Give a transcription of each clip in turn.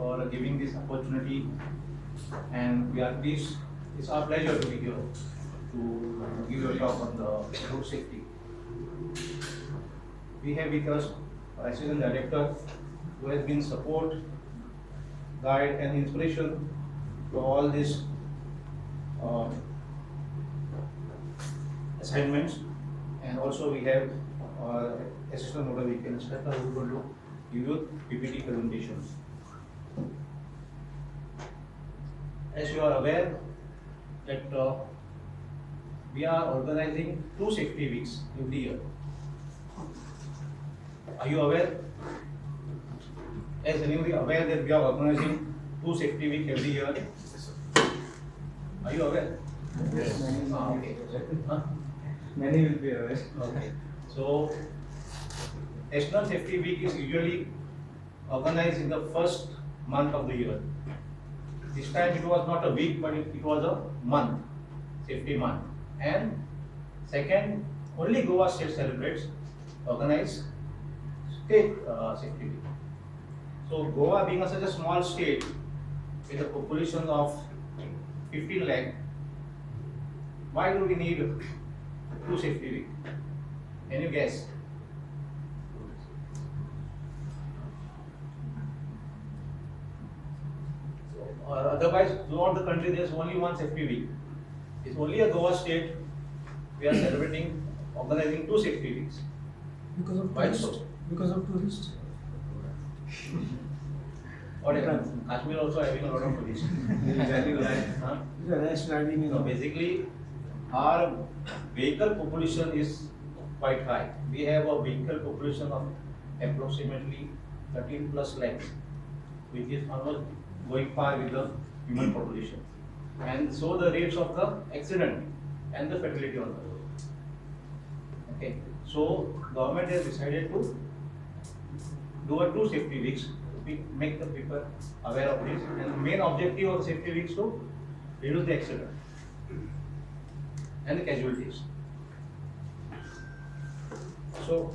for giving this opportunity, and we are pleased. It's our pleasure to be here to give a talk on the road safety. We have with us Assistant Director who has been support, guide and inspiration to all these assignments, and also we have Asst Motor Vehicle Inspector who is going to give you PPT presentation. As you are aware that we are organizing 2 safety weeks every year. Are you aware? As anybody aware that we are organizing 2 safety week every year? Are you aware? Yes. Okay. Huh? Many will be aware. Okay. So, National Safety Week is usually organized in the first month of the year. This time it was not a week, but it was a month, safety month. And second, only Goa state celebrates organized state safety week. So Goa being such a small state with a population of 15 lakh, why do we need 2 safety week? Can you guess? Otherwise, throughout the country, there is only 1 safety week. It's only a Goa state we are celebrating, organizing 2 safety weeks. Because of Why tourists. so? Because of tourists. Whatever. Kashmir also having a lot of tourists. Exactly right. Huh? The rash riding So basically, our vehicle population is quite high. We have a vehicle population of approximately 13 plus lakhs, which is almost going par with the human population. And so the rates of the accident and the fatality on the road. Okay. So government has decided to do a 2 safety weeks to make the people aware of this. And the main objective of the safety weeks to reduce the accident and the casualties. So,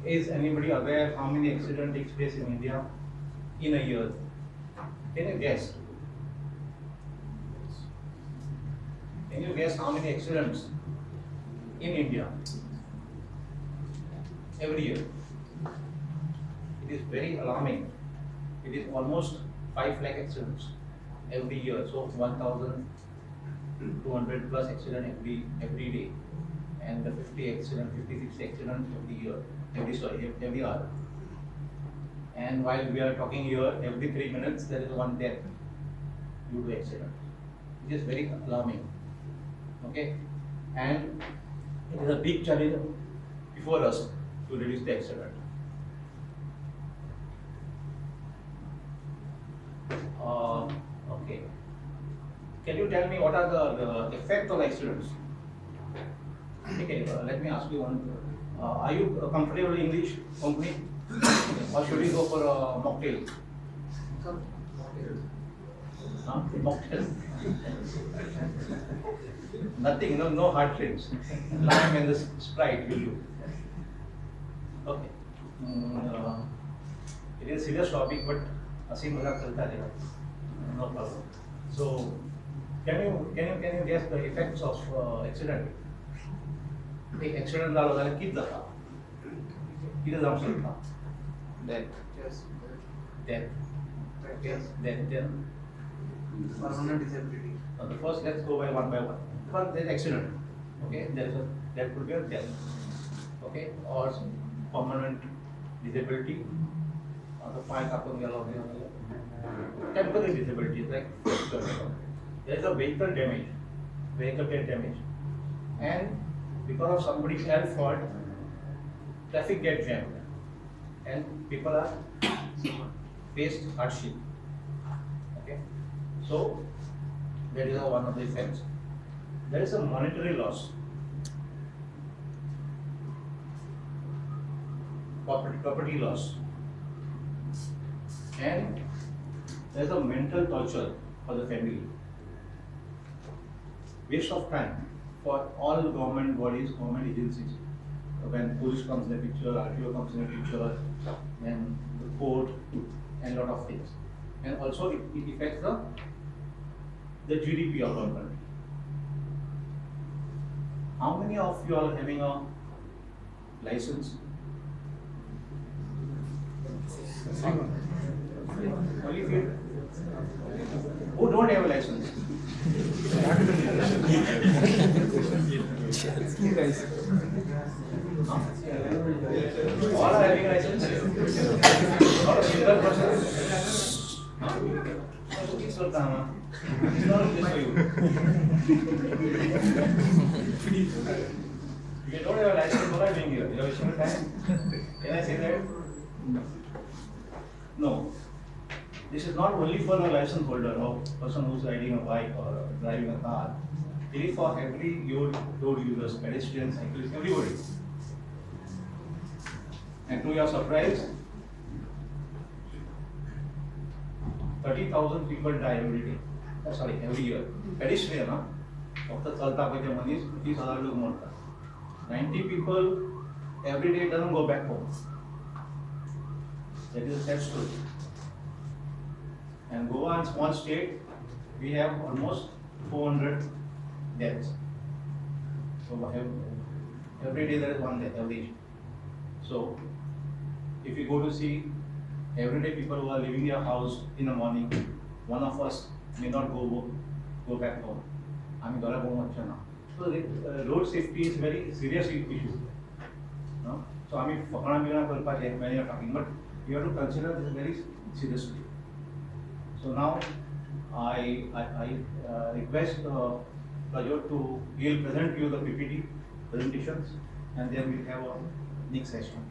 is anybody aware how many accidents takes place in India in a year? Can you guess? Can you guess how many accidents in India every year? It is very alarming. It is almost 5 lakh accidents every year. So 1,200 plus accident every day, and the 50 accident, 56 accident every year, every hour. And while we are talking here, every 3 minutes there is 1 death due to accident. It is very alarming. Okay, and it is a big challenge before us to reduce the accident. Okay. Can you tell me what are the effects of accidents? Okay, let me ask you one. Are you comfortable in English company? Or should we go for a mocktail? Huh? Mocktail. Nothing, no hard drinks. Lime and the Sprite will do. Okay. It is a serious topic, but asi mazak chalta rahega. No problem. So, can you guess the effects of accident? एक accident झालो जाल्यार कितें जाता? कितें जावंक शकता? Death. Death. Death. Permanent disability. The first, let's go by one. First, there is accident. Okay, there could be a death. Okay, or permanent disability. The five temporary disability, like there is a vehicle damage, and because of somebody's else fault, traffic gets jammed, and people are faced hardship. Okay, so that is one of the effects. There is a monetary loss, property loss, and there is a mental torture for the family. Waste of time for all government bodies, government agencies. When police comes in the picture, RTO comes in the picture, then the court, and also it affects the GDP of our country. How many of you are having a license? Only few. Who don't have a license? You guys. Huh? All are having a license? Not a single person? Huh? It's not just for you. You don't have a license, what are you doing here? You are wasting your time? Can I say that? No. This is not only for a license holder or person who's riding a bike or driving a car. It is for every road users, pedestrians, cyclists, everybody. And to your surprise, 30,000 people die every day. Sorry, every year. Pedestrian, huh? फक्त चलता पाहिजे मनीस 30,000 लोक मरतात. 90 people every day doesn't go back home. That is a sad story. And Goa, a small state, we have almost 400 deaths. So every day there is one death, every day. So if you go to see everyday people who are leaving their house in the morning, one of us may not go back home. I mean, so road safety is very serious issue. No? So I mean, when you are talking, but you have to consider this very seriously. So now I request Prajot to he'll present you the PPT presentations, and then we'll have a next session.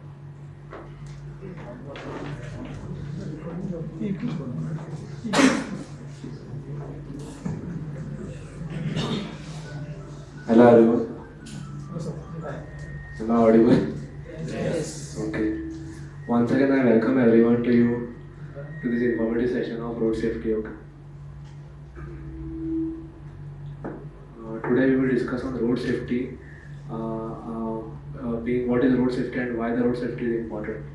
Hello everyone. Am I audible? Yes. Okay. Once again I welcome everyone to this informative session of road safety. Okay. Today we will discuss on road safety, being what is road safety and why the road safety is important.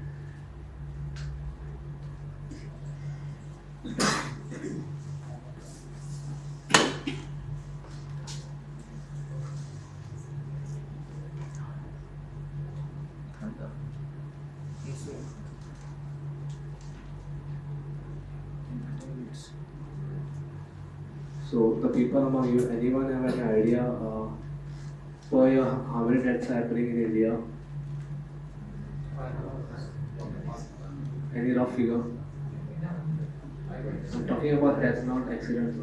So the people among you, anyone have any idea per year how many deaths are happening in India? Any rough figure? I'm talking about deaths, not accidents.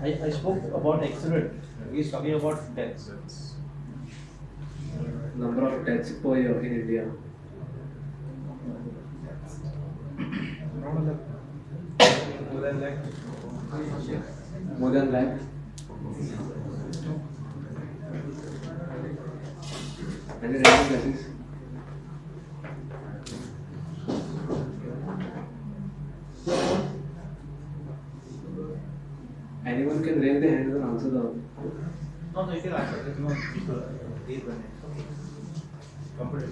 I spoke about accident. He's talking about deaths. Number of deaths per year in India. More than lakh. Any random guesses? Anyone can raise their hands and answer the. No, you can answer. There's no these one. Computer.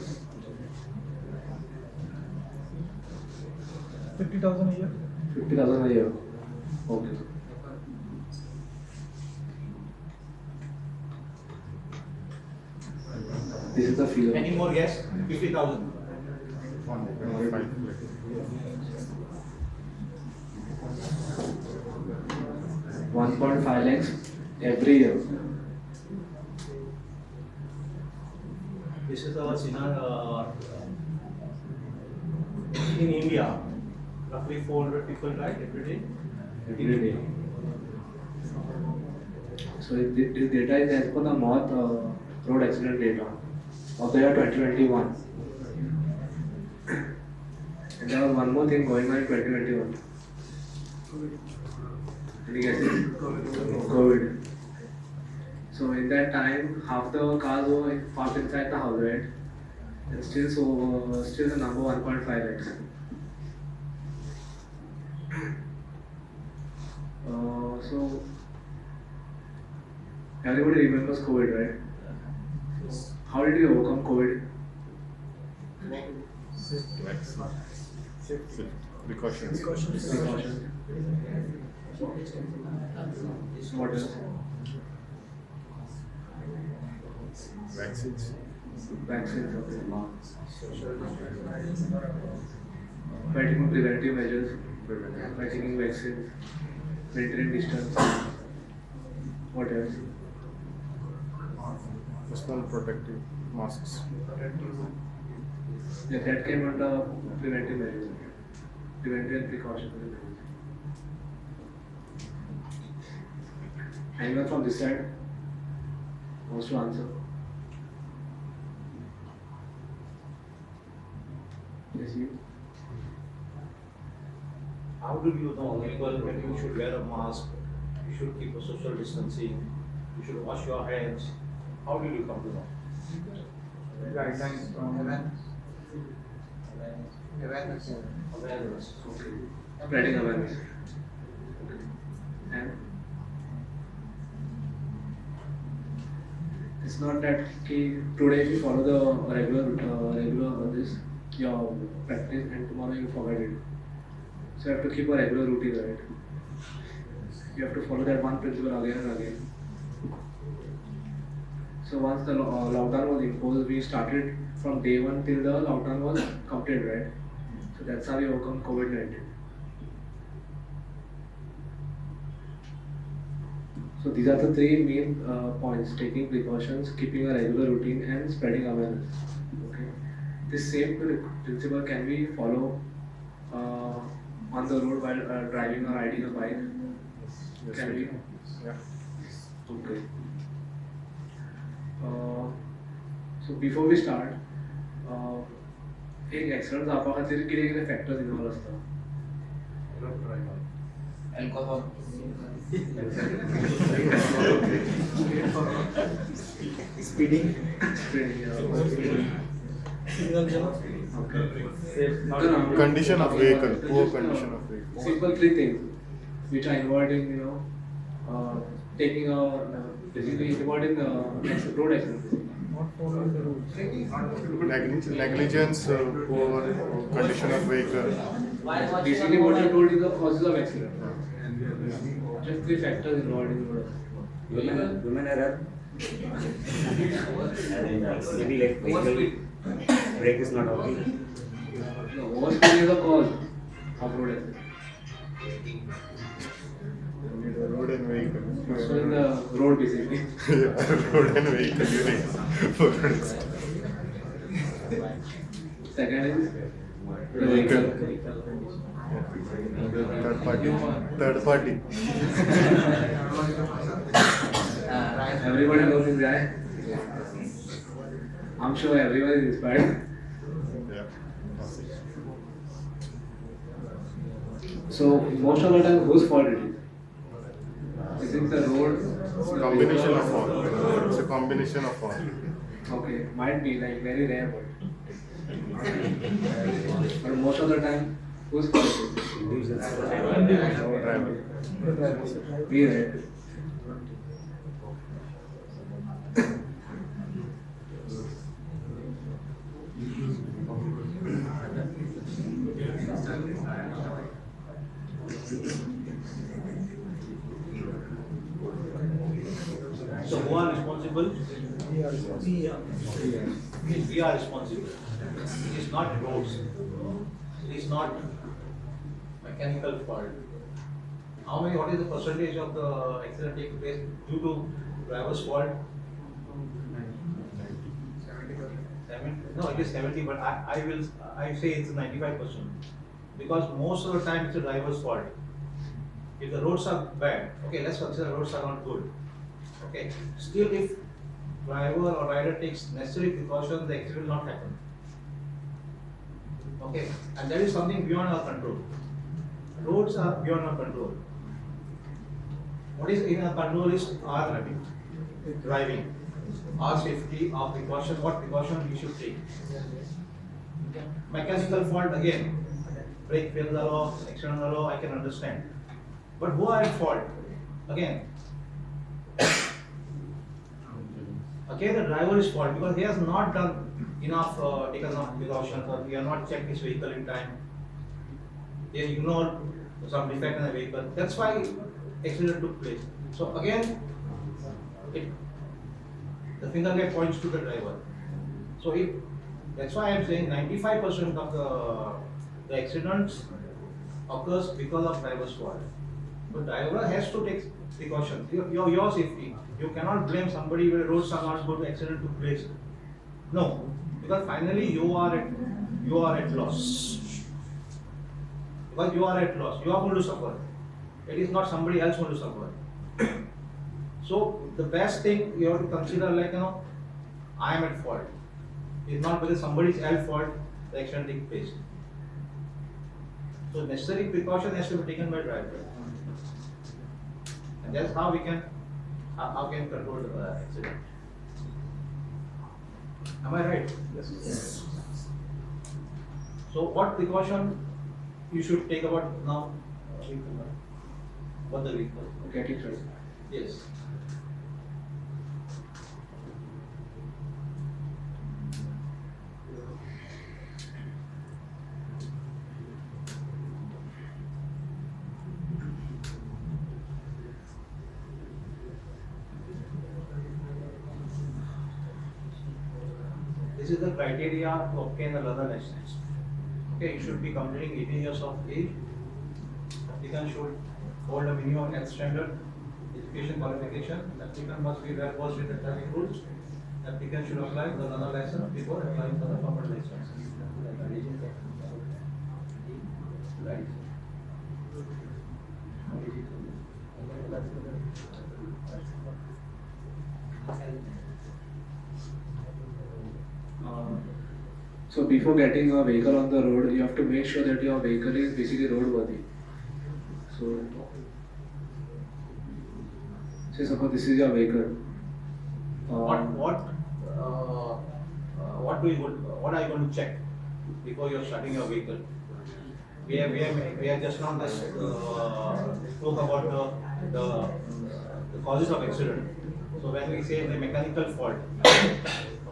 50,000 a year. 50,000 a year. Okay. This is the figure. Any more guess? 50,000. 1.5 lakhs every year. This is our scenario in India. Roughly 400 people die every day. Every day. So this data is as per the MOT road accident data of the year 2021. And there was one more thing going on in 2021. Any guesses? COVID. So in that time, half the cars were parked inside the house, right? And still the number 1.5 lakhs. So everybody remembers COVID, right? How did you overcome COVID? Precautions. Precautions. What else? Vaccines. Vaccines, okay. By taking preventive measures, by taking vaccines, maintaining distance. What else? Personal protective masks. Yeah, that came under preventive measures. Preventive and precautionary measures. Anyone from this side wants to answer? Yes, you. How do you know when you should wear a mask, you should keep a social distancing, you should wash your hands? How did you come to know? Guidelines from Awareness. Spreading awareness. And it's not that today if you follow the regular this your practice and tomorrow you forget it. So you have to keep a regular routine, right? You have to follow that one principle again and again. So once the lockdown was imposed, we started from day one till the lockdown was completed, right? So that's how we overcome COVID-19. So these are the three main points: taking precautions, keeping a regular routine, and spreading awareness. Okay. This same principle can we follow on the road while driving or riding a bike? Yes, Can we? Yeah. Okay. So before we start, एक accident जावपा खातीर कितें factors involved आसता? Alcohol. speeding. Speeding, yeah. Condition of vehicle. Poor condition of vehicle. Simple three things which are involved in taking basically involved in road accidents. Not following the rules. Negligence, poor condition of vehicle. Basically what you told is the causes of accident. Just three factors involved in road accident. Human error. Maybe like vehicle brake is not working. No, overspeeding is a cause of road accident. Road and vehicle. So in the road basically. Yeah, road and vehicle unit. Second is the Vehicle. vehicle. Third party. Third party. Everybody knows this guy. I'm sure everyone is inspired. Yeah. So most of the time, whose fault it is? Is it the road? It's a combination of all. It's a combination of all. Okay, might be like very rare, but most of the time, whose fault it is? Driver. We right. So who are responsible? We are responsible. We are responsible. It is not roads. It is not mechanical fault. What is the percentage of the accident taking place due to driver's fault? 70%. No, it is 70, but I say it's 95%. Because most of the time it's a driver's fault. If the roads are bad, okay, let's consider roads are not good. Okay, still if driver or rider takes necessary precautions, the accident will not happen. Okay, and that is something beyond our control. Roads are beyond our control. What is in our control is our driving, our safety, our precaution, what precaution we should take. Mechanical fault again, brake fails are law, accident are law, I can understand. But who are at fault? Again, again the driver is fault because he has not done enough, taken enough precautions, or he has not checked his vehicle in time. He ignored some defect in the vehicle. That's why accident took place. So again, the finger points to the driver. So if that's why I am saying 95% of the accidents occurs because of driver's fault. So driver has to take precautions. Your safety. You cannot blame somebody where roads are not good, accident took place. No, because finally you are at loss. Because you are at loss, you are going to suffer. It is not somebody else going to suffer. So the best thing you have to consider, like I am at fault. It's not because somebody else fault the accident takes place. So necessary precaution has to be taken by driver. And that's how we can control the accident. Am I right? Yes. So what precaution you should take about now? What the vehicle? Getting ready. Yes. This is the criteria to obtain a learner license. Okay, you should be completing 18 years of age. Applicant should hold a minimum health standard, education qualification. Applicant must be well versed with the traffic rules. Applicant should apply for the learner license before applying for the permanent license. So before getting a vehicle on the road, you have to make sure that your vehicle is basically roadworthy. So, say suppose this is your vehicle. What are you going to check before you're starting your vehicle? We have just now spoke about the causes of accident. So when we say the mechanical fault,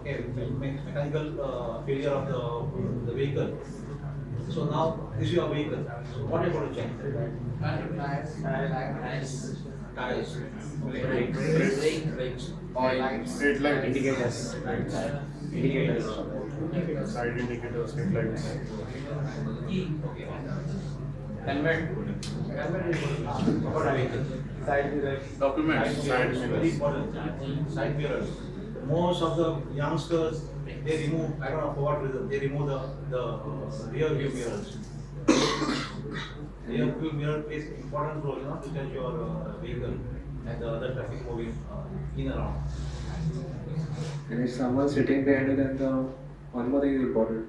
okay, mechanical failure of the vehicle. So now this is your vehicle. So what are you going to check? Tires, brakes, oil, Straight light, Indicators. side indicators, headlights. Helmet is about a vehicle. Side mirrors. Very important. Side mirrors. Most of the youngsters, they remove, I don't know for what reason, they remove the rear view mirrors. Rear view mirror plays important role, to judge your vehicle and the other traffic moving in and around. And if someone sitting behind you, then one more thing is important.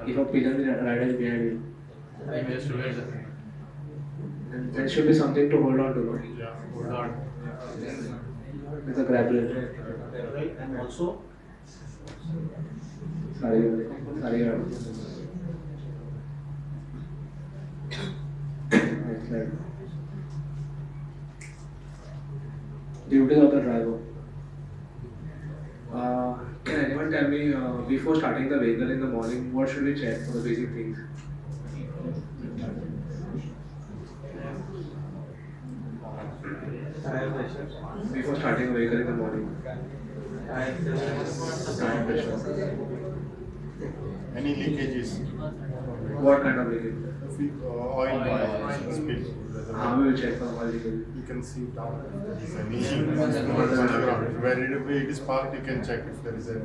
If a pillion rider is behind you, then there should be something to hold on to. No? Yeah, hold on. It's a grappler. Right, and also Sorry. Next slide. Duties of the driver. Can anyone tell me before starting the vehicle in the morning, what should we check for the basic things? Before starting a vehicle in the morning. Tire pressure. Any leakages? What kind of leakage? Oil spill. How we will check for oil leakage? You can see down if there is any on the ground. Where it is parked, you can check if there is any.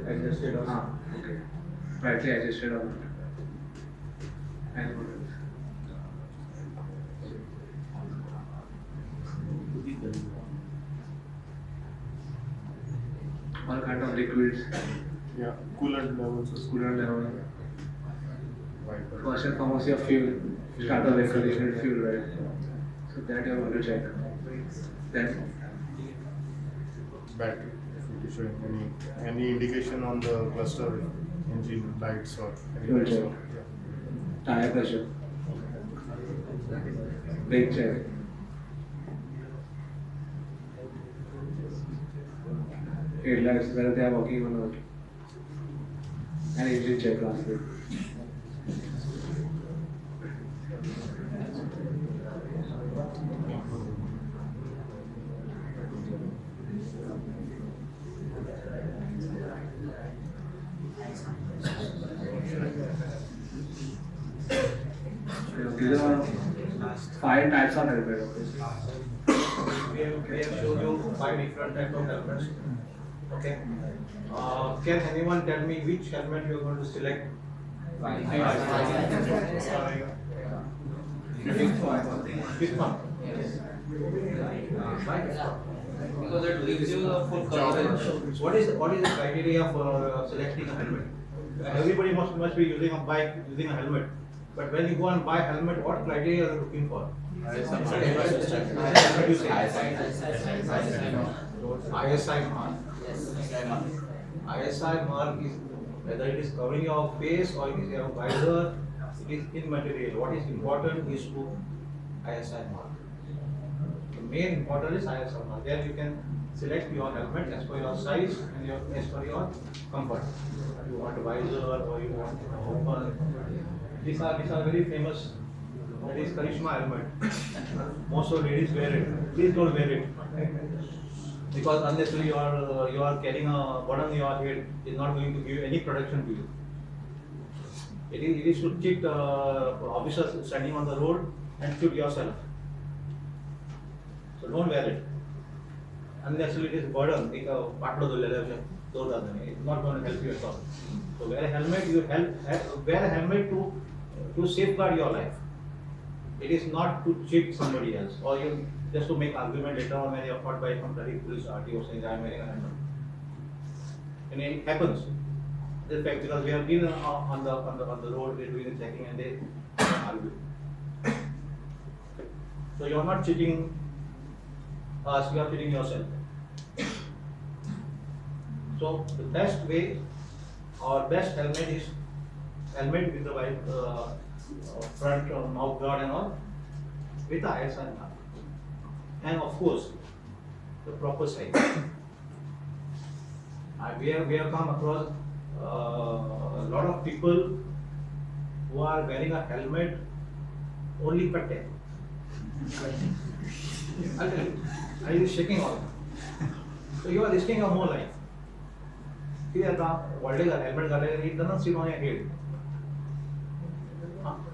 Adjusted or Okay. Rightly adjusted or not? And what else? All kind of liquids, Yeah, coolant levels. coolant level. Wiper. First and foremost, your fuel. Start a vehicle, you need fuel, right? So that you are going to check. Then Battery. If it is showing any indication on the cluster engine lights or Fuel anything. check. Tire pressure. Brake check. headlights, whether they are working or not. And engine check lastly. These are 5 types of helmet. We have shown you 5 different types of helmets. Okay. Can anyone tell me which helmet you are going to select? Which one? Because it gives you the full coverage. What is the criteria for selecting a helmet? Everybody must be using a bike, using a helmet. But when you go and buy a helmet, what criteria are you looking for? ISI mark. ISI mark is whether it is covering your face or it is your visor, it is immaterial. What is important is to ISI mark. The main important is ISI mark. Then you can select your helmet as per your size and as per your comfort. You want a visor or you want open. These are very famous. That is Karishma helmet. Most of ladies wear it. Please don't wear it. Because unnecessarily you are carrying a burden on your head is not going to give any protection to you. It is to cheat officers standing on the road and shoot yourself. So don't wear it. Unnecessarily it is burden. It's not going to help you at all. So wear a helmet. Wear a helmet to safeguard your life. It is not to cheat somebody else or you just to make argument later on when you are caught by some traffic police RTO saying I am wearing a helmet. And it happens. This fact because we have been on the road, they are doing the checking and they argue. So you are not cheating us, you are cheating yourself. So the best way or best helmet is helmet with the white front mouth guard and all with the ISI mark. And of course the proper size. We have come across a lot of people who are wearing a helmet only for 10. I'll tell you, I is shaking all. So you are risking your whole life. Here the helmet it doesn't sit on your head.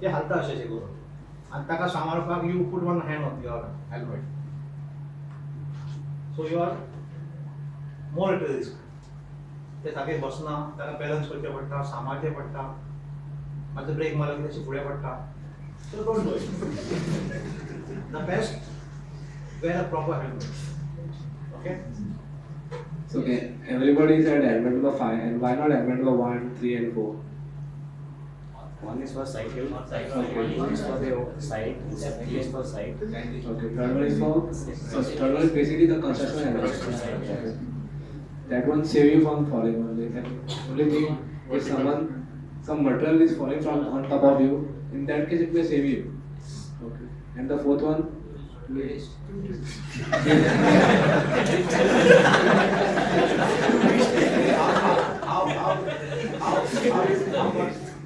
ये हलता अशें करून आणि ताका सांबाळपाक you put one hand on your helmet. So you are more at risk. ते सारकें बसना, ताका balance करचें पडटा, सांबाळचें पडटा, मातसो ब्रेक मारलो की तशी फुडें पडटा. So don't do it. The best, wear a proper helmet. Okay? So okay, everybody said helmet number 5 and why not helmet number 1, 3 and 4? One is for cycle, one is for the side, three is for side. Okay, third one is for, so third one is basically the construction helmet. Okay. That one save you from falling only. Only thing if some material is falling from on top of you, in that case it may save you. Okay. And the fourth one?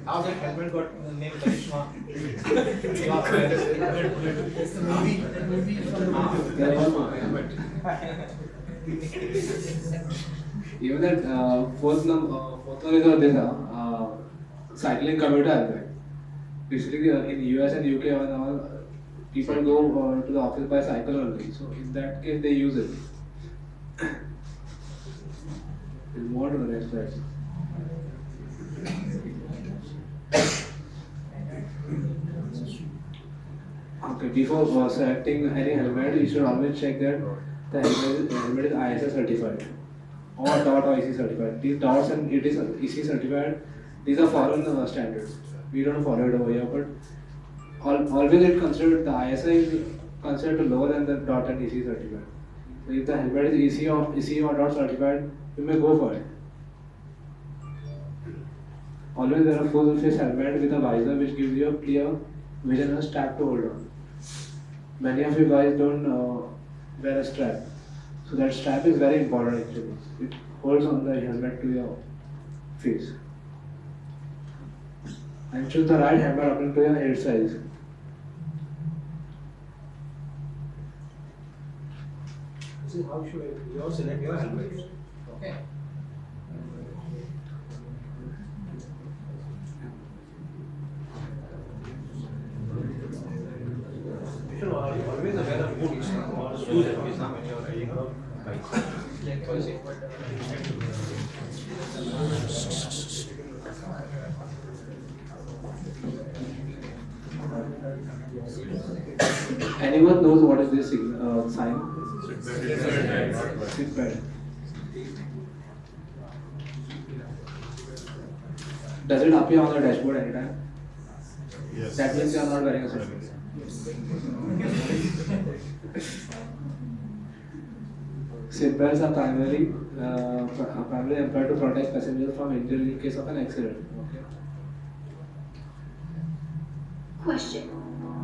How that helmet got named Karishma? It's the movie from the Helmet. Even that fourth one is this cycling commuter helmet. Basically in US and UK and all, people go to the office by cycle only. So in that case they use it. We'll move on to the next slide. Okay, before selecting any helmet, you should always check that the helmet is ISO certified or DOT or EC certified. These DOTs and it is EC certified. These are foreign standards. We don't follow it over here, but always it considered the ISO is considered lower than the DOT and EC certified. So if the helmet is EC or DOT certified, you may go for it. Always wear a full face helmet with a visor which gives you a clear vision and a strap to hold on. Many of you guys don't wear a strap. So that strap is very important actually. holds on the helmet to your face. And choose the right helmet according to your head size. This is how should you select your helmet. Okay. You should always wear a boots or shoes at least when you are riding a bike. Anyone knows what is this sign? Seat belt. Does it appear on the dashboard anytime? Yes. That means you are not wearing a seat belt. Seat belts are primarily employed to protect passengers from injury in case of an accident. Okay. Question.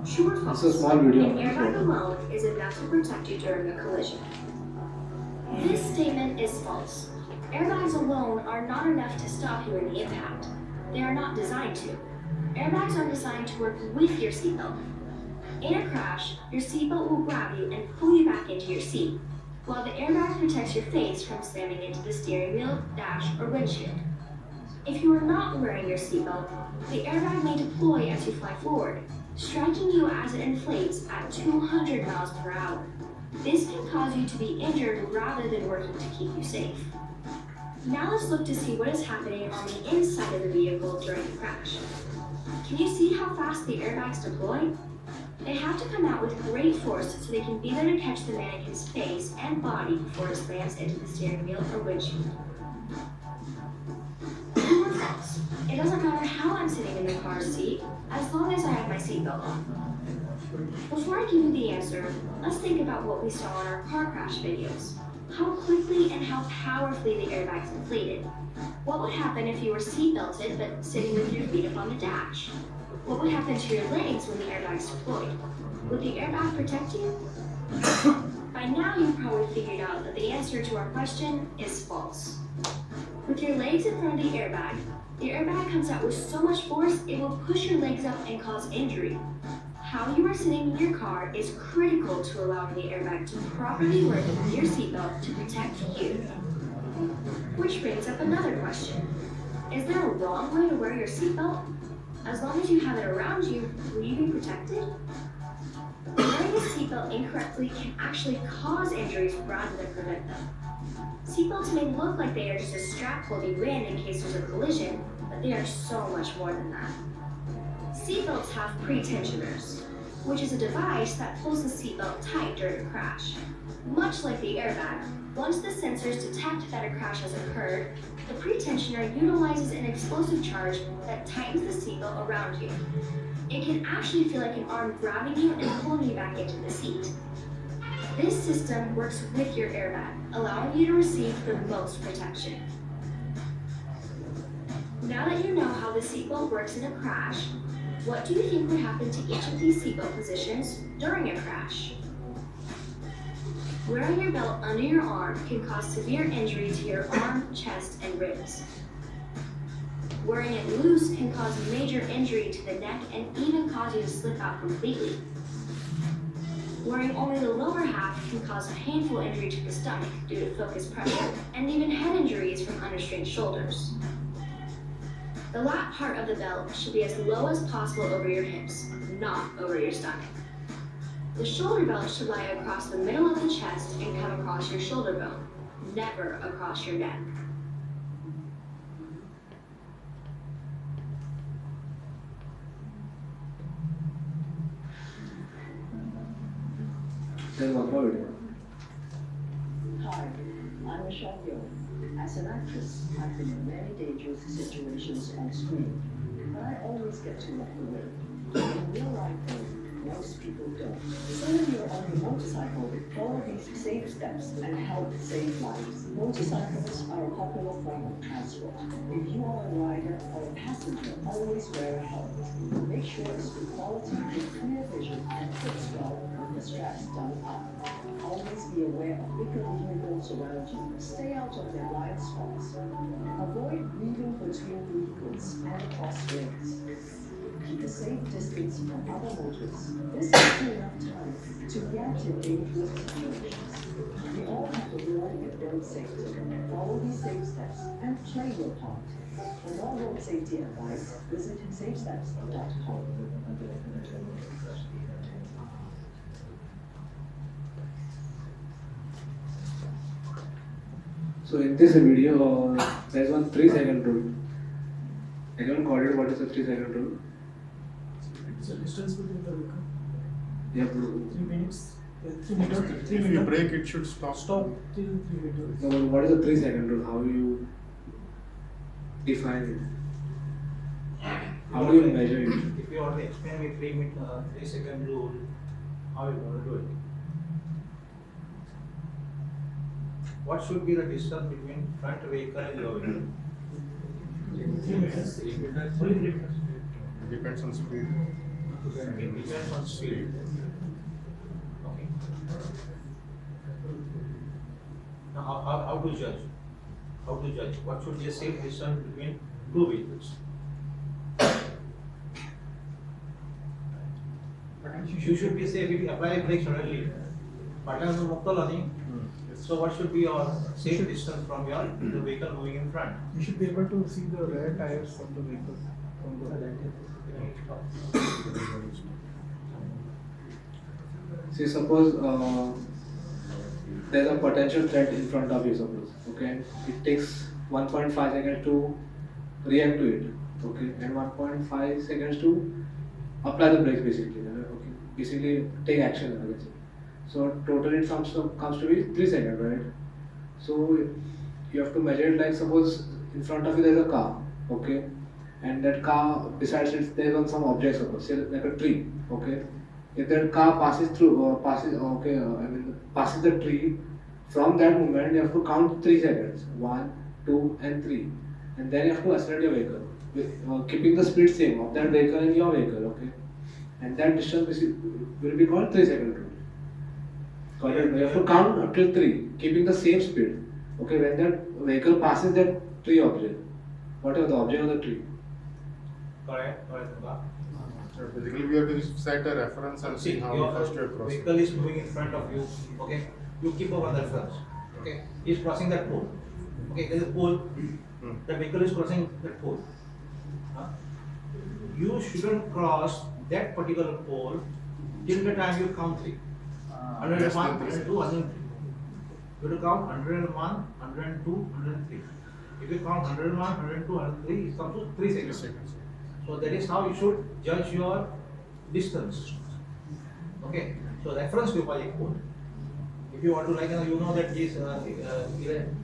True or false? It's a small video. An airbag alone is enough to protect you during a collision. This statement is false. Airbags alone are not enough to stop you in the impact. They are not designed to. Airbags are designed to work with your seatbelt. In a crash, your seatbelt will grab you and pull you back into your seat, while the airbag protects your face from slamming into the steering wheel, dash, or windshield. If you are not wearing your seatbelt, the airbag may deploy as you fly forward, striking you as it inflates at 200 miles per hour. This can cause you to be injured rather than working to keep you safe. Now let's look to see what is happening on the inside of the vehicle during the crash. Can you see how fast the airbags deploy? They have to come out with great force so they can be there to catch the mannequin's face and body before it slams into the steering wheel or windshield. True or false? It doesn't matter how I'm sitting in the car seat, as long as I have my seatbelt on. Before I give you the answer, let's think about what we saw in our car crash videos. How quickly and how powerfully the airbags inflated. What would happen if you were seatbelted but sitting with your feet up on the dash? What would happen to your legs when the airbags deployed? Would the airbag protect you? By now you've probably figured out that the answer to our question is false. With your legs in front of the airbag comes out with so much force it will push your legs up and cause injury. How you are sitting in your car is critical to allowing the airbag to properly work with your seatbelt to protect you. Which brings up another question. Is there a wrong way to wear your seatbelt? As long as you have it around you, will you be protected? Wearing a seatbelt incorrectly can actually cause injuries rather than prevent them. Seatbelts may look like they are just a strap holding you in case there's a collision, but they are so much more than that. Seatbelts have pretensioners, which is a device that pulls the seatbelt tight during a crash. Much like the airbag, once the sensors detect that a crash has occurred, the pretensioner utilizes an explosive charge that tightens the seatbelt around you. It can actually feel like an arm grabbing you and pulling you back into the seat. This system works with your airbag, allowing you to receive the most protection. Now that you know how the seatbelt works in a crash, what do you think would happen to each of these seatbelt positions during a crash? Wearing your belt under your arm can cause severe injury to your arm, chest, and ribs. Wearing it loose can cause major injury to the neck and even cause you to slip out completely. Wearing only the lower half can cause painful injury to the stomach due to focused pressure, and even head injuries from unrestrained shoulders. The lap part of the belt should be as low as possible over your hips, not over your stomach. The shoulder belt should lie across the middle of the chest and come across your shoulder bone, never across your neck. Then one more video. Hi, I'm Michelle Yeoh. As an actress, I've been in many dangerous situations on screen, but I always get to walk away. In real life, though, most people don't. So when you're on your motorcycle, follow these safe steps and help save lives. Motorcycles are a popular form of transport. If you are a rider or a passenger, always wear a helmet. Make sure it's good quality with clear vision and fits well the straps done up. Always be aware of bigger vehicles around you. Stay out of their blind spots. Avoid weaving between vehicles and across lanes. Keep a safe distance from other motorists. This gives you enough time to react in dangerous situations. We all have to learn and build safety. Follow these safe steps and play your part. For more road safety advice, visit safesteps.com. So in this video, there's one 3-second rule. Anyone called it what is the 3-second rule? It's a distance between the vehicle. Yeah, 3 minutes. 3 meters. 3 If you meters. brake, it should stop. Stop till 3 meters. no, but what is the 3-second rule? How you define it? How do you measure it? If you want to explain me 3-second rule, how you going to do it? What should be the distance between front vehicle and your vehicle? 3 meters. 3 meters. Depends on speed. It depends on speed. Okay. Now, how to judge? How to judge? What should be a safe distance between two vehicles? You should be safe if you apply brakes suddenly. So what should be your safe distance from the vehicle moving in front? You should be able to see the rear tires of the vehicle from the See, suppose there's a potential threat in front of you, suppose, okay? It takes 1.5 seconds to react to it, okay? And 1.5 seconds to apply the brakes, basically, okay? Basically, take action, I guess. So, total it comes to be 3 seconds, right? So, you have to measure it like, suppose in front of you there's a car, okay? And that car, besides it, there's on some object, suppose, say like a tree, okay? If that car passes the tree, from that moment you have to count 3 seconds, 1, 2, and 3, and then you have to accelerate your vehicle, with, keeping the speed same of that vehicle and your vehicle, okay? And that distance will be called 3-second rule. Got it? You have to count up till 3, keeping the same speed, okay? When that vehicle passes that tree object, whatever the object of the tree. Correct. Basically, we have to set a reference and see how fast you are Your crossing. vehicle is moving in front of you, okay? You keep up on that reference, okay? He's crossing that pole, okay? There is a pole, the vehicle is crossing that pole. You shouldn't cross that particular pole till the time you count 3. 101, 102, 103. You have to count 101, 102, 103. If you count 101, 102, 103, it comes to 3 seconds. So that is how you should judge your distance. Okay. So reference to a pole. If you want to you know that this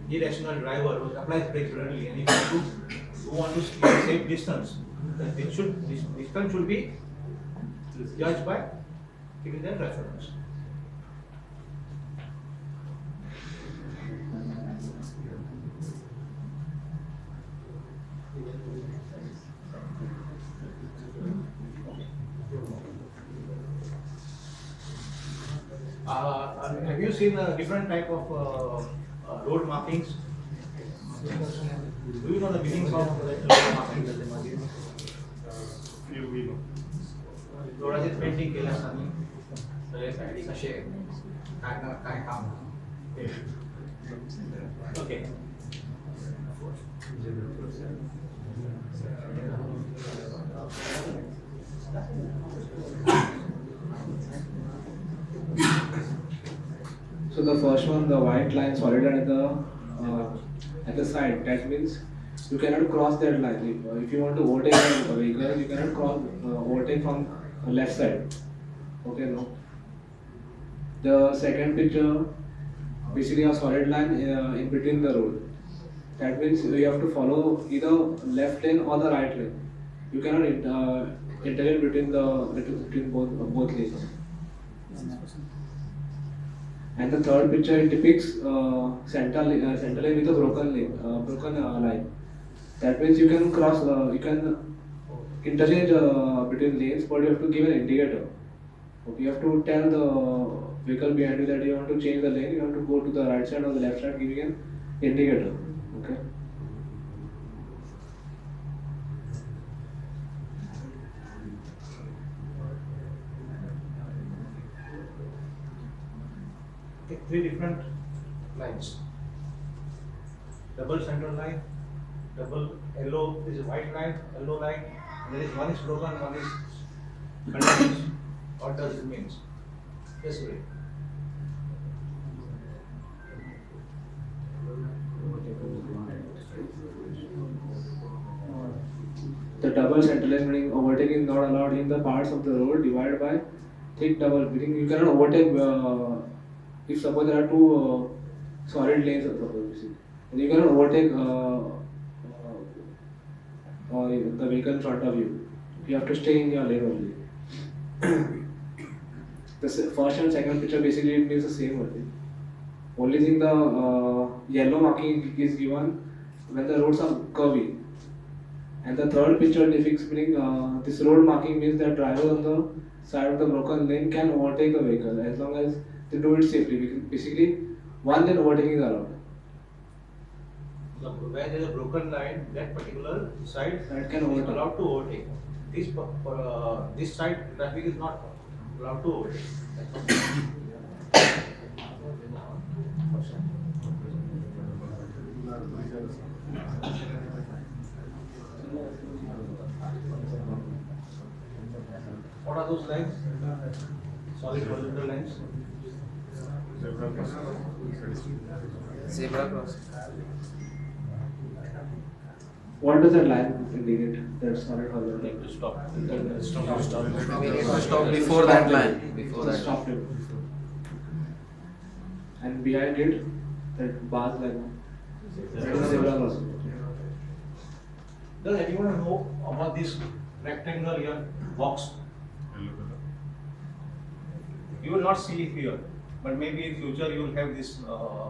irrational driver who applies brakes readily, and if you want to save distance, then this distance should be judged by giving that reference. Have you seen a different type of road markings? Do you know the meanings of road markings? Few we know. थोडासे painting केलं असताना सगळे साईडी कसे काय काम okay So the first one, the white line solid at the side, that means you cannot cross that line. If you want to overtake a vehicle, you cannot overtake from left side. Okay, no. The second picture, basically a solid line in between the road. That means you have to follow either left lane or the right lane. You cannot intervene between both lanes. And the third picture, it depicts center lane with a broken line. That means you can cross, you can interchange between lanes, but you have to give an indicator. Okay, you have to tell the vehicle behind you that you want to change the lane. You have to go to the right side or the left side, giving an indicator. Okay. Take three different lines. Double center line, double yellow is a white line, yellow line. There is one is broken, one is continuous. What does it mean? Yes, wait. The double center line meaning overtaking is not allowed in the parts of the road divided by thick double, meaning you cannot overtake if suppose there are two solid lanes of suppose and you cannot overtake the vehicle in front of you. You have to stay in your lane only. The first and second picture basically it means the same only. Only thing the yellow marking is given when the roads are curvy. And the third picture depicts meaning this road marking means that driver on the side of the broken lane can overtake the vehicle as long as they do it safely. Basically, one lane overtaking is allowed. So where there is a broken line, that particular side That can is overtake. allowed to overtake. This side traffic is not allowed to overtake. What are those lines? Solid horizontal lines. Zebra crossing. What does that line indicate? That solid horizontal line. To stop. We need to stop before that line. Before that. Stop it. And behind it, that bars line. That is zebra crossing. Does anyone know about this rectangle here box? You will not see it here, but maybe in future you will have this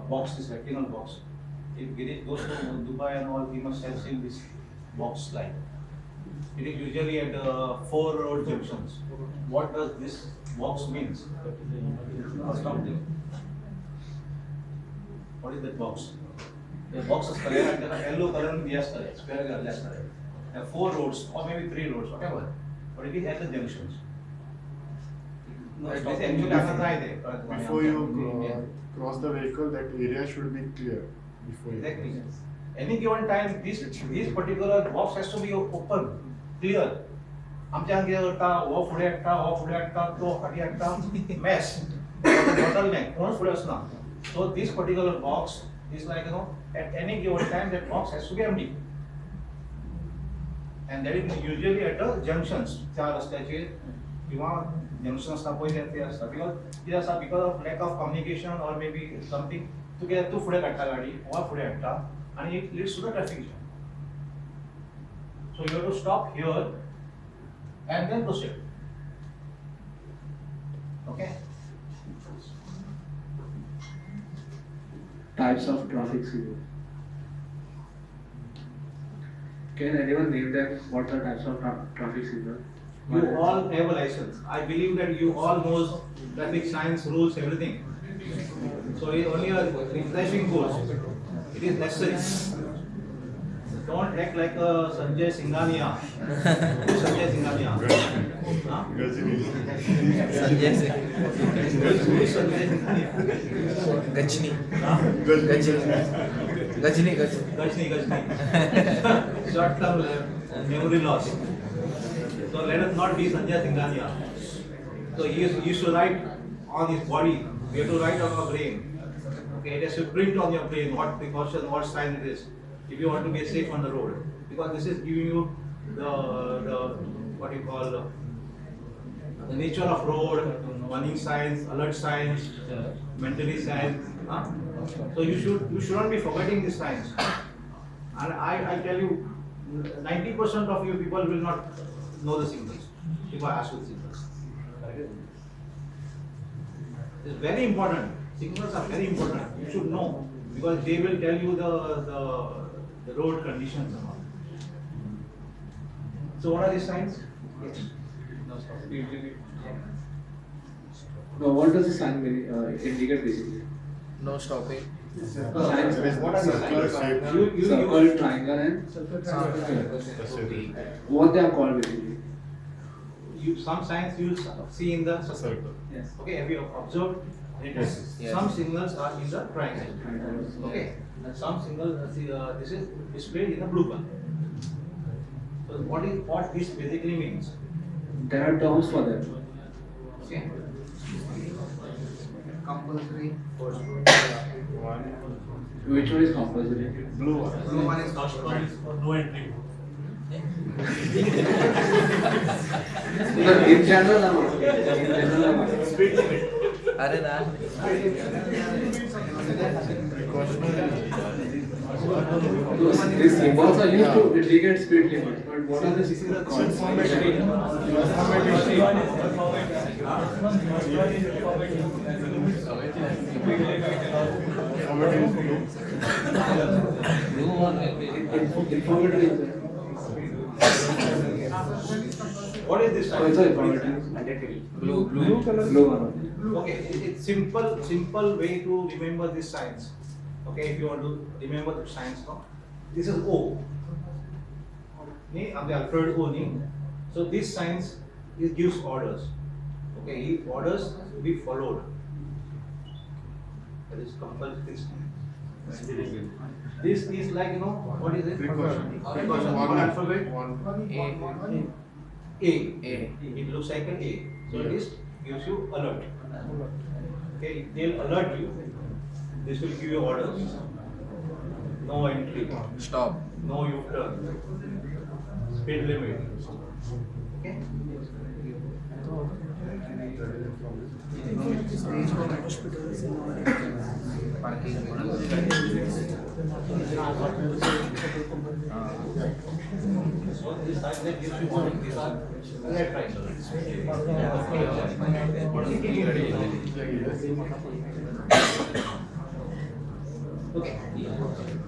box, this rectangle box. If Girish goes to Dubai and all, he must have seen this box line. It is usually at 4 road junctions. What does this box means? Stop there. What is that box? The box is colored, yellow color and yes color, square color, less color. There are 4 roads or maybe 3 roads, whatever. But it is at the junctions. No, it's actually Before you cross the vehicle, that area should be clear. Before you Exactly. cross. Any given time, this particular box has to be open, clear. आमच्या हांगा कितें करता हो फुडें हाडटा तो फाटीं हाडटा मॅस bottleneck कोणूच फुडें वचना. So this particular box is like at any given time that box has to be empty. And that is usually at the junctions. त्या रस्त्याचेर किंवा junction असता पळय ते असता because कितें आसा because of lack of communication or maybe something तूं कितें तूं फुडें काडटा गाडी हो फुडें हाडटा and it leads to the traffic jam. So you have to stop here and then proceed. Okay? Types of traffic signal. Can anyone name them? What are types of traffic signal? You all have a license. I believe that you all knows traffic signs, rules, everything. So it's only a refreshing course. It is necessary. Don't act like a Sanjay Singhania. Who's Sanjay Singhania? Huh? Gajini. Sanjay Singh. Who's Sanjay Singhania? Gajni. Huh? Gajni. Short term memory loss. So let us not be Sanjay Singhania. So he used to write on his body. We have to write on our brain. Okay, it has to print on your brain what precaution, what sign it is. If you want to be safe on the road, because this is giving you the what you call the nature of road, warning signs, alert signs, mentally signs. Huh? So you shouldn't be forgetting these signs. And I tell you, 90% of you people will not know the signals if I ask you the signals. It's very important. Signals are very important. You should know because they will tell you the road conditions and all. So what are these signs? Yes. No, what does the sign indicate basically? No stopping. Signs. What are the Circular signs? shape. Circle, triangle, and what they are called basically. Some signs you see in the circle. Circle. Yes. Okay, have you observed? Yes. Some signals are in the triangle. Okay, and some signals, this is displayed in the blue color. So what this basically means? There are terms for that. Okay. Compulsory. One. Which one is compulsory? Blue one. Blue one is not stopping. No entry. In general, Speed limit. अरे ना. these symbols are used to indicate speed limit. But what are the symbols called? Blue one will be. Informative is there. What is this Oh, it's sign? a informative. Blue color. Blue one. Okay, it's simple way to remember these signs. Okay, if you want to remember the signs now. This is O. The Alfred O ni. So these signs it gives orders. Okay, if orders to be followed. That is compulsory. This is like what is it? Precaution. Precaution. One One alphabet. One. A. It looks like an A. So this gives you alert. Okay, they'll alert you. This will give you orders. No entry. Stop. No U-turn. Speed limit. Okay. So this sign that gives you warning. These are alert signs. Okay.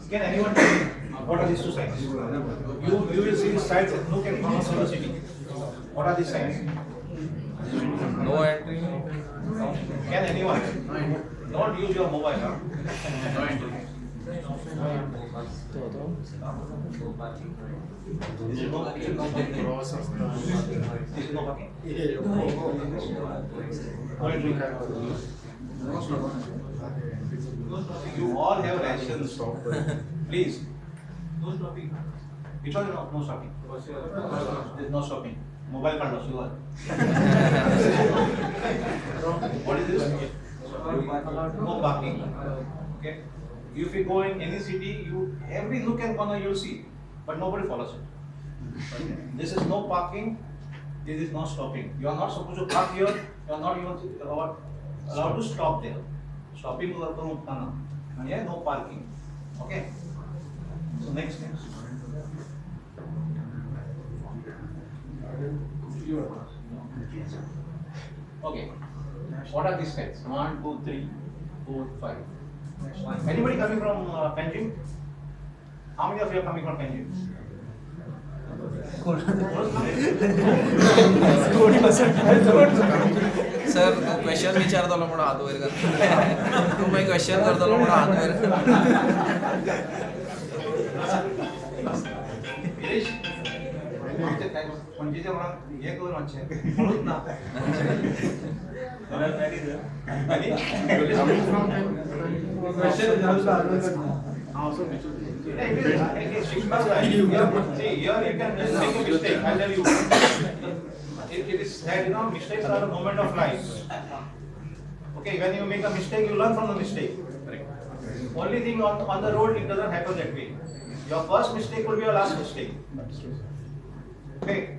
Can anyone tell me what are these two signs? You will see these signs at Nook and Corners of the city. What are these signs? No entry. Can anyone not use your mobile? Huh? No entry. This is no parking. Cross of the. This is no parking. No entry. You all have rations. Please. No stopping. Which one is no stopping? There is no stopping. Mobile card loss, you are. What is this? No parking. Okay. If you go in any city, every nook and corner you'll see, but nobody follows it. This is no parking. This is no stopping. You are not supposed to park here. You are not even allowed to stop there. Stopping over Mukana. Yeah, no parking. Okay. So next. Okay. What are these sites? 1, 2, 3, 4, 5. Anybody coming from Panjim? How many of you are coming from Panjim? Sir question विचारतलो म्हणून हात वयर कर तुम्ही question करतलो म्हणून हात वयर पणजेच्या मनात हे करून मातशें म्हणूच ना It is said, mistakes are a moment of life. Okay, when you make a mistake, you learn from the mistake. Only thing on the road, it doesn't happen that way. Your first mistake will be your last mistake. Okay,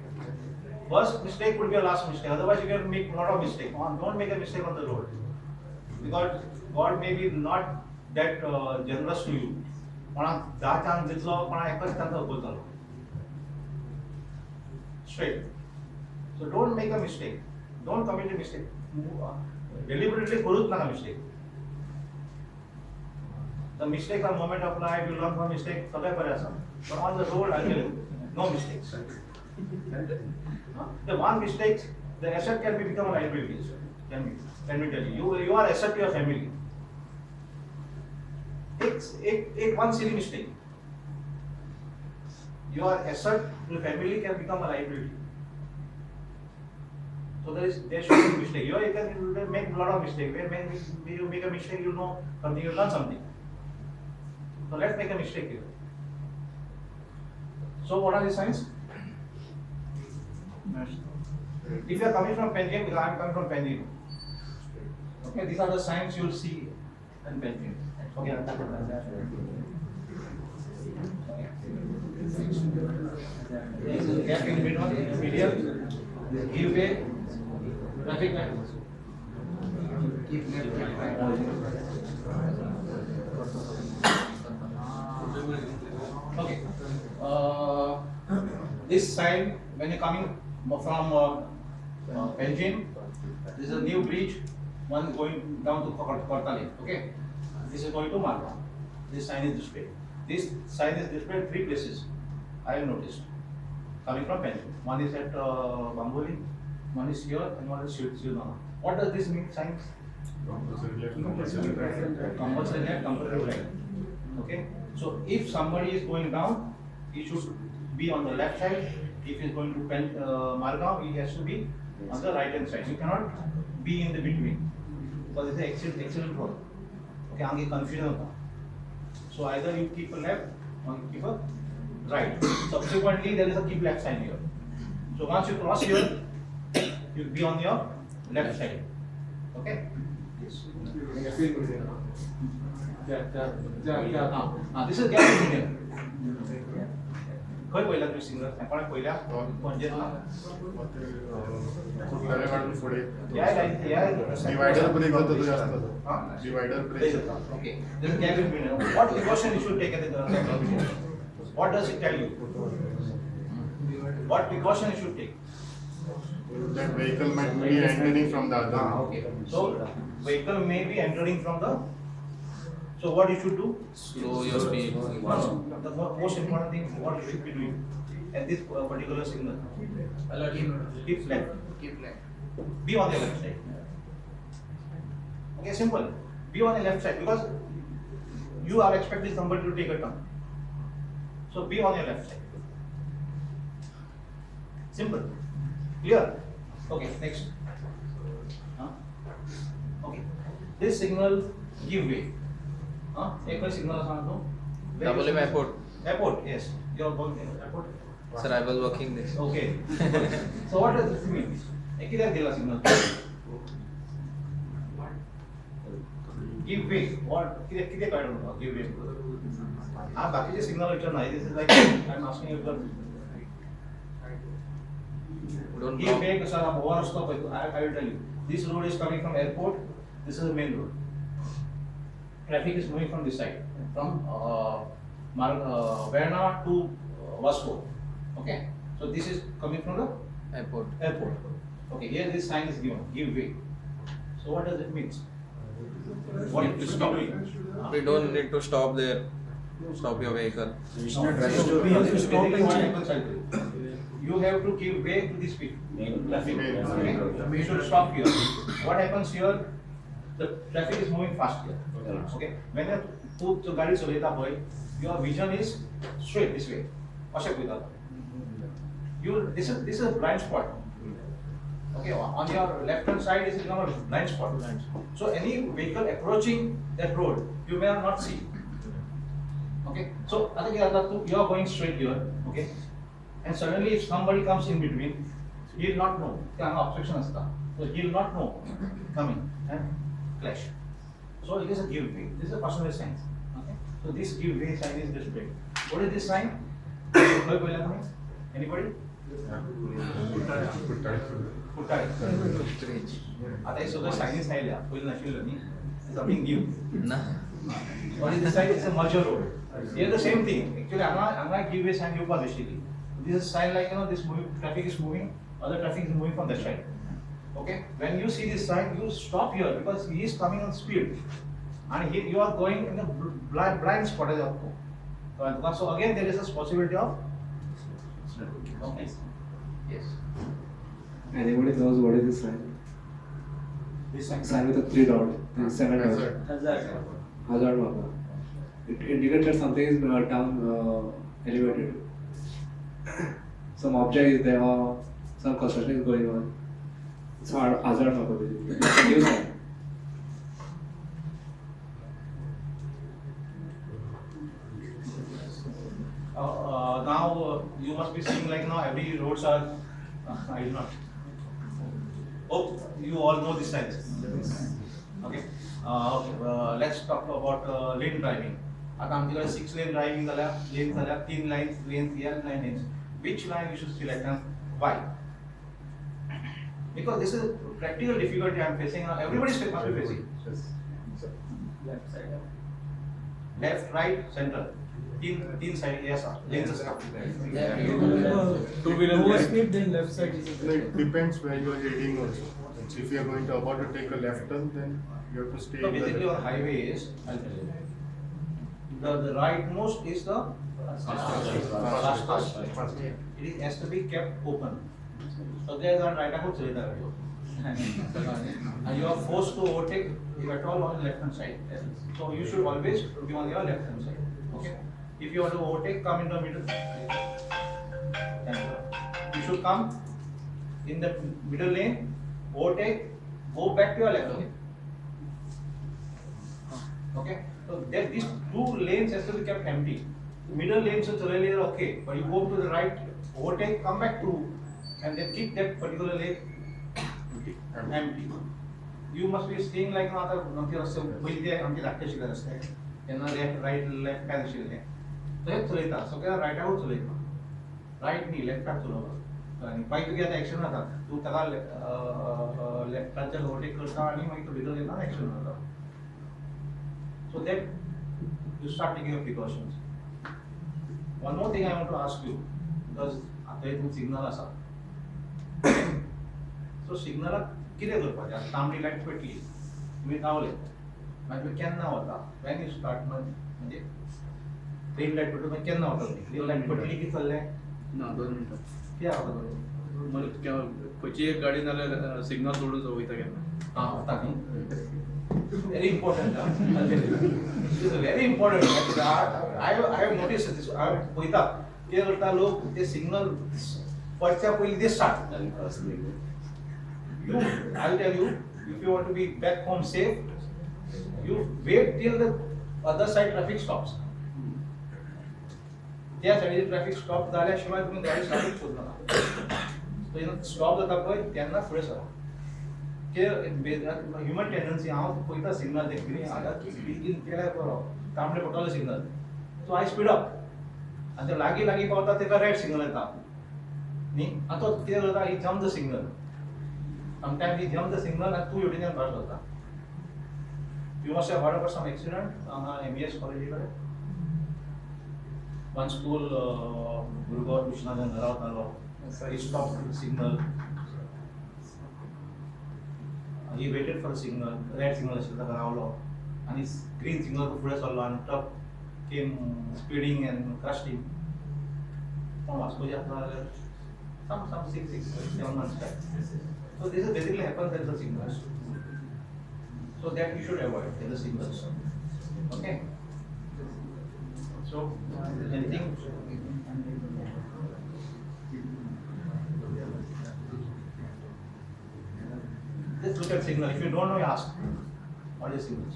first mistake will be your last mistake. Otherwise, you can make a lot of mistakes. Don't make a mistake on the road, because God may be not that generous to you. कोणाक 10 chance दितलो कोणाक एकच chance बोलतलो straight. So don't make a mistake. Don't commit a mistake. Deliberately करूच नाका mistake. The mistakes are moment of life. You learn from mistakes. सगळे बरे आसा. But on the road, I tell you, no mistakes. The one mistake, the asset can become a liability. Let me tell you. You are asset to your family. Take one silly mistake. Your asset to the family can become a liability. So there should be a mistake. You can make a lot of mistakes. When you make a mistake, you know something, you've done something. So let's make a mistake here. So what are the signs? If you are coming from Penjim, because I am coming from Penjim. Okay, these are the signs you will see in Penjim. Okay. There is a gap in between medium, give way, traffic light. Okay. This sign, when you're coming from Penjim, this is a new bridge. One is going down to Kortale. Okay. This is going to Marga. This sign is displayed. This sign is displayed 3 places. I have noticed. Coming from Penjim. One is at Bamboli, one is here, and one is Shivnana. What does this mean? Signs? Compulsory left, compulsory right. Okay. So if somebody is going down, he should be on the left side. If he is going to Marga, he has to be on the right hand side. You cannot be in the between because it's an excellent road. Okay, आगे confusion होगा. So either you keep a left or you keep a right. Subsequently, there is a keep left sign here. So once you cross here, you'll be on your left side. Okay. Yes. This is gap engineer. खंय पहिला तुम्ही signal कोणा पहिल्या म्हणजे divider break होतो तो जास्त divider break okay this gap engineer. What precaution you should take at the gap engineer? What does it tell you? What precaution you should take? that vehicle might be entering from the other. Okay. So vehicle may be entering from the. So what you should do? Slow your speed. The most important thing, what you should be doing at this particular signal. Keep left. Keep left. Be on the left side. Okay, simple. Be on the left side because you are expecting somebody to take a turn. So be on your left side. Simple. Clear? Okay, next. Okay. This signal give way. एक signal सांगतो. WM airport. Airport, yes. You are going to airport. Sir, I was working this. Okay. So what does this mean? किती दिला signal? Give way. What? किती काय होतं? Give way. बाकीचे signal विचार नाही. This is like I'm asking you to Don't give way. Sir, आप over stop. I will tell you. This road is coming from airport. This is the main road. Traffic is moving from this side, from Verna to Vasco. Okay, so this is coming from the Airport. airport. Okay, here this sign is given, give way. So what does it mean? What Need to stop. We don't need to stop there. Stop your vehicle. You have to give way to this traffic. Okay, you should stop here. What happens here? The traffic is moving fast here. Okay, when you गाड़ी चलता boy, your vision is straight this way. अशा प्रकार. This is a blind spot. Okay, on your left hand side is a blind spot. So any vehicle approaching that road, you may not see. Okay, so I think you are going straight here. Okay, and suddenly if somebody comes in between, he will not know. Obstruction is so he will not know coming and clash. So it is a give way. This is a personal sign. Okay, so this give way sign is displayed. What is this sign? Anybody? Puttai. आता हे सगळं science नाही लिहा full नशील नाही something new. What is this sign? It's a merger road. Here the same thing. Actually, I'm not give way sign you basically. This is sign like this traffic is moving, other traffic is moving from that side. Okay. When you see this sign, you stop here because he is coming on speed, and you are going in a blind spot as well. So again, there is a possibility of. Okay. Yes. Anybody knows what is this sign? This sign. sign with a 3 dot, and 7 dots. Hazard. Hazard marker. It indicates that something is down elevated. Some object is there or some construction is going on. It's hazard marker basically. It's a new sign. Now you must be seeing like now every roads are. I do not. Oh, you all know these signs. Okay. Let's talk about lane driving. आता आमच्याकडे 6 lane driving झाल्या, lanes झाल्या, 3 lanes, here 9 lanes. Which line you should select and why? Because this is practical difficulty I am facing. Everybody must be facing. Left side. Left, right, center. तीन side yes sir. Lanes are stuck. Two-wheeler speed, then left side is No, it depends where you are heading also. So if you are going to about to take a left turn, then you have to stay. So in the basically left. on highways, I'll tell you. The rightmost is the fastest. It has to be kept open. So there is a right hand side. And you are forced to overtake if at all on the left hand side. So you should always be on your left hand side. Okay. If you want to overtake, come in the middle. You should come in the middle lane, overtake, go back to your left lane. Okay. So these two lanes has to be kept empty. The middle lanes are okay, but you go to the right, overtake, come back to, and then keep that particular lane empty. You must be staying like now the left, right kind of shit. So it's so right out right knee, left out and bike to get action to left touch and overtake action. So that you start taking your precautions. One more thing I want to ask you, because there is signal asa. So signal किती करपाचे तांबडी light पेटली तुम्ही धावले मागीर केन्ना वता when you start म्हणजे green light पेटून मागीर केन्ना वता ग्रीन लाईट पेटली की चल्ले ना 2 मिनिटं कित्याक वता मला खंयची एक गाडी नाल्यार सिग्नल सोडून वयता केन्ना हां वता न्ही very important it is very important I have noticed this I have पळयता कितें करता लोक ते सिग्नल पडच्या पयलीं ते start I'll tell you, if you want to be back home safe, you wait till the other side traffic stops. त्या साइडीचे traffic stop झाल्याशिवाय तुम्ही गाडी स्टार्ट करू नका. सो स्टॉप जाता पळय तेन्ना फुडें सरा. ह्युमन टेंडन्सी हांव पळयता सिग्नल ते ग्रीन आला की ग्रीन केल्यार बरो तांबडे पडटलो सिग्नल. सो आय स्पीड अप आनी ते लागीं पावता तेका रेड सिग्नल येता न्ही आनी तो कितें करता ही jump the signal. Sometimes we jump the signal and 2 European bus होता. You must have heard about some accident on MES college. One school, Gurgaon, Vishnagan, Naro, he stopped the signal. He waited for the signal, red signal, and his green signal to push all and truck came speeding and crushed him. Some 6-7 months back. So this is basically happens at the signals. So that you should avoid in the signals. Okay. So anything. Just look at signal. If you don't know, you ask. What is signals?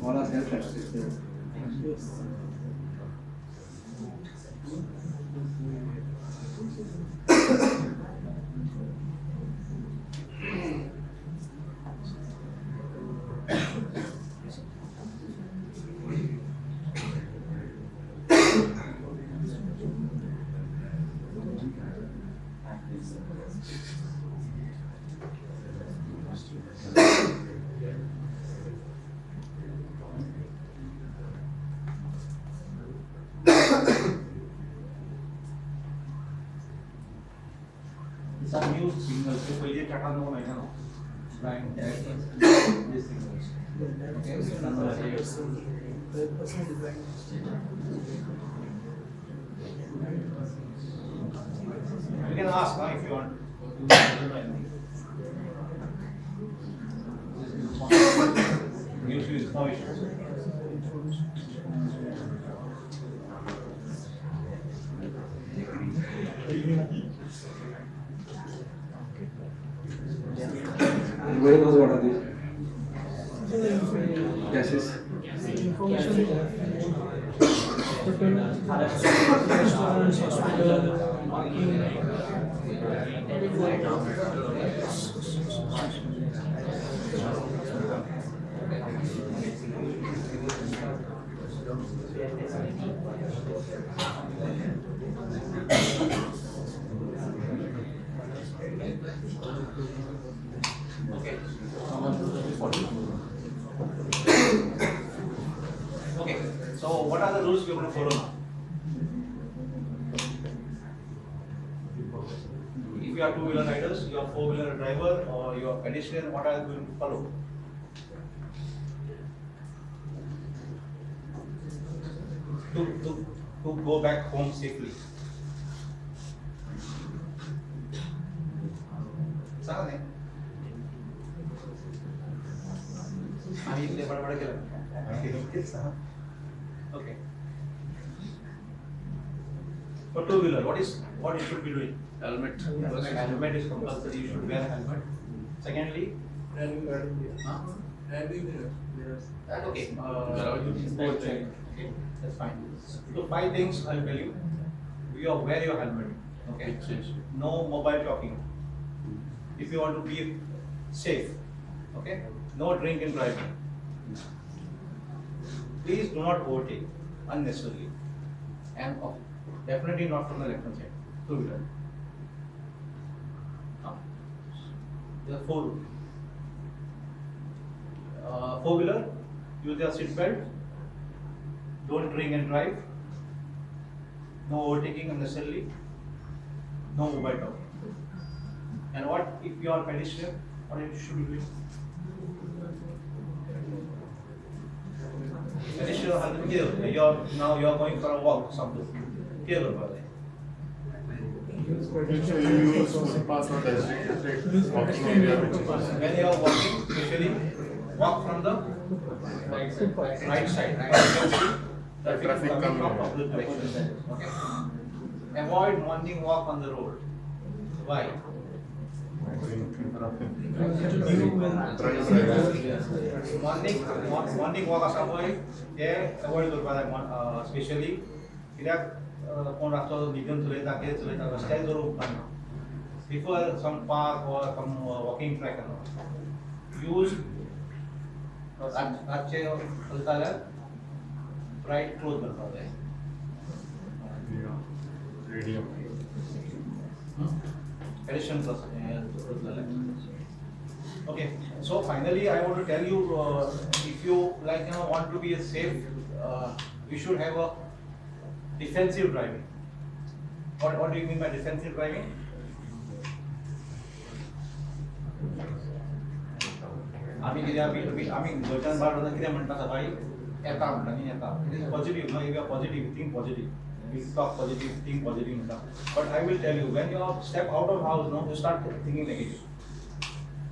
All are self-assistant. Some new signals. पहिले टाटा नको नाही ना. blind dash, these things. Okay, so none of this. You can ask if you want. Gives you information. Everybody knows what are these gases. Information restaurants, hospital, Okay. Okay. So what are the rules we are going to follow now? If you are two-wheeler riders, you are four-wheeler driver, or you are pedestrian, what are you going to follow? To go back home safely. सांगा नाही आम्ही इकडे बडबड केलं okay for two wheeler what you should be doing helmet is compulsory you should wear a helmet secondly that okay that's fine so 5 things I'll tell you wear your helmet okay no mobile talking if you want to be safe, okay? No drink and driving. Please do not overtake unnecessarily, and definitely not from the left-hand side. Two-wheeler. There are 4 rules. Four-wheeler, use your seat belt. Don't drink and drive. No overtaking unnecessarily. No mobile talking. And what if you are pedestrian? What you should be doing? Pedestrian, you are going for a walk. Something. Here, brother. You use footpath or designated walking area which is. When you are walking, usually walk from the right side. You can see traffic coming from opposite direction. Okay. Avoid morning walk on the road. Why? Morning walk असा पळय ते avoid करपा जाय specially कित्याक कोण रातचो निघून चलयता कितें चलयता रस्त्यार जर उपकारना prefer some park or some walking track use रातचे चलता जाल्यार ब्रायट क्लोथ घालपा जाय addition plus okay so finally I want to tell you if you want to be a safe you should have a defensive driving what do you mean by defensive driving आम्ही गोंयच्यान भायर वतना कितें म्हणटा सकाळी येता म्हणटा न्ही येता it is positive no you are positive think positive we talk positive, think positive. But I will tell you, when you step out of house, no, you start thinking negative.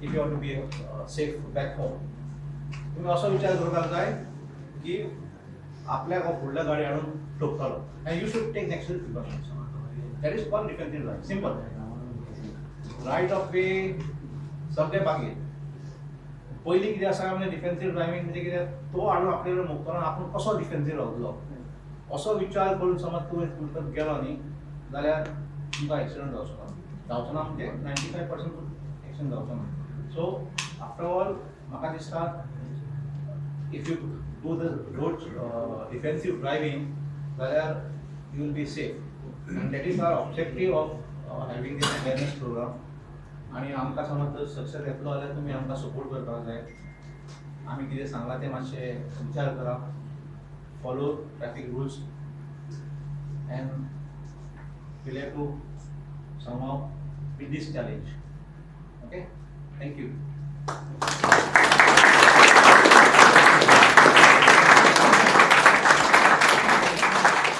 If you want to be safe back home, तुम्ही असो विचार करपाक जाय की आपल्याक फुडल्या गाडी हाडून ठोकतलो and you should take necessary precautions. That is called defensive driving. Simple. Right of way सगळे बाकी पयलीं कितें आसा म्हणजे डिफेन्सिव्ह ड्रायव्हिंग म्हणजे कितें तो हाडून आपल्याला मोगतना आपूण कसो डिफेन्सिव्ह रावतलो असो विचार करून समज तुवें गेलो न्ही जाल्यार तुमकां एक्सिडंट जावचो ना म्हणजे 95% एक्सिडंट जावचो ना सो आफ्टर ऑल म्हाका दिसता if you do the road defensive driving जाल्यार you will be safe and that is our objective of having this awareness programme आनी आमकां समज जर सक्सेस येतलो जाल्यार तुमी आमकां सपोर्ट करपाक जाय आमी कितें सांगलां तें मातशें विचार करा follow traffic rules and we'll have to somehow beat this challenge. Okay, thank you.